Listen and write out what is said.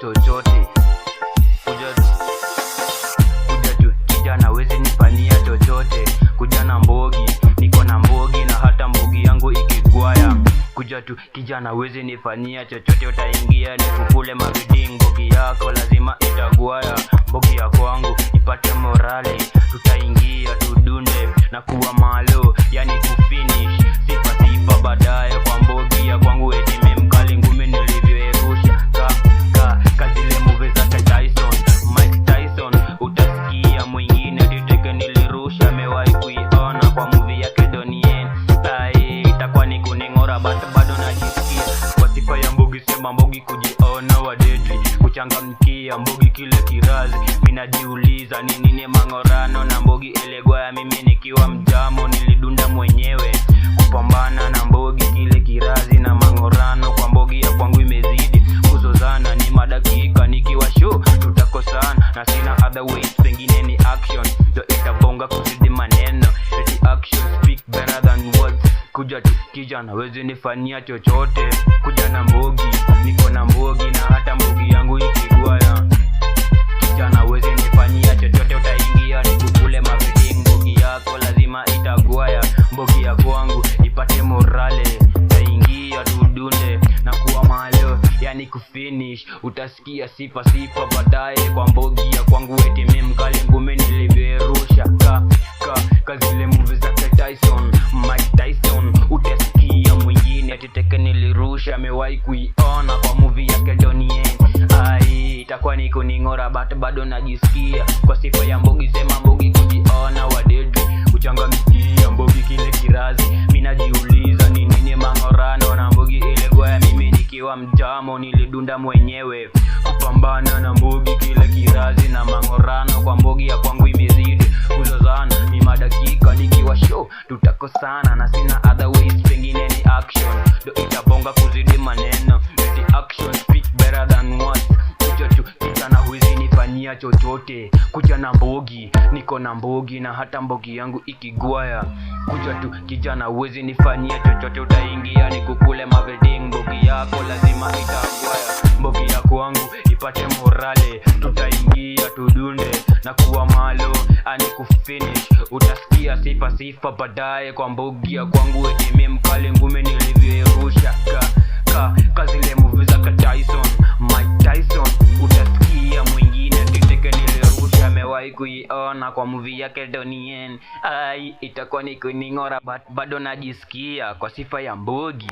chochote. Kuja tu kijana, wezi nifanyia chochote. Kuja na mbogi, niko na mbogi na hata mbogi yangu ikigwaya. Kuja tu kijana, wezi nifanyia chochote. Utaingia nikukule mabidi, mbogi yako lazima itagwaya. Mbogi ya kwangu ipate morale, tutaingia tudunde na kuwa malo, yani kufinish. Sifa baadaye kwa mbogi ya kwangu, eti memkali ngumi nilivyoerusha. Kazile movie za Tyson, Mike Tyson. Utasikia mwingine titeke nilirusha, amewahi kuiona kwa movie yake Donnie. Itakuwa ni kuning'ora bado najisikia. Kwa sifa ya mbogi sema mbogi kujiona wadedri, kuchangamkia mbogi kile kirazi. Minajiuliza ni nini mang'orano na mbogi elegwaya. Mimi nikiwa mjamo nilidunda mwenyewe kupambana na mbogi kile kirazi na mang'orano. Kwa mbogi ya kwangu imezidi kuzozana, ni madakika nikiwa show tutakosana na sina other ways, pengine ni action ndo itabonga kuzidi maneno. Eti action speak better than words. Kuja tu kijana, wezi nifanyia chochote. Kuja na mbogi, niko na mbogi na hata mbogi yangu ikigwaya. Kijana, wezi nifanyia chochote. Utaingia nikukule mabidi, mbogi yako lazima itagwaya. Mbogi ya kwangu ipate morale, utaingia tudunde na kuwa malo, yani kufinish. Utasikia sifa baadaye kwa mbogi ya kwangu, eti memkali ngumi nilivyoerusha. Kazile movie za Tyson, Mike Tyson. Utasikia mwingine titeke nilirusha, amewahi kuiona kwa movie yake Donnie. Itakuwa ni kuning'ora bado najisikia. Kwa sifa ya mbogi sema mbogi kujiona wadedri, kuchangamkia mbogi kile kirazi. Minajiuliza ni nini mang'orano na mbogi ile gwaya. Mimi nikiwa mjamo nilidunda mwenyewe kupambana na mbogi kile kirazi na mang'orano. Kwa mbogi ya kwangu imezidi kuzozana, ni madakika nikiwa show tutakosana na sina other ways, pengine ni action ndo itabonga kuzidi maneno. Eti action speak better than words. Kuja tu kijana, huwezi nifanyia chochote. Kuja na mbogi, niko na mbogi na hata mbogi yangu ikigwaya. Kuja tu kijana, huwezi nifanyia chochote. Utaingia nikukule mabedi, mbogi yako lazima itagwaya. Mbogi ya kwangu ipate morale, tutaingia tudunde na kuwa malo, ani kufinish. Utasikia sifa baadaye kwa mbogi ya kwangu, eti memkali ngumi nilivyoerusha. Kazile movie za Tyson, Mike Tyson. Utasikia mwingine titeke nilirusha, amewahi kuiona kwa movie yake Donnie. Itakuwa ni kuning'ora bado najisikia kwa sifa ya mbogi.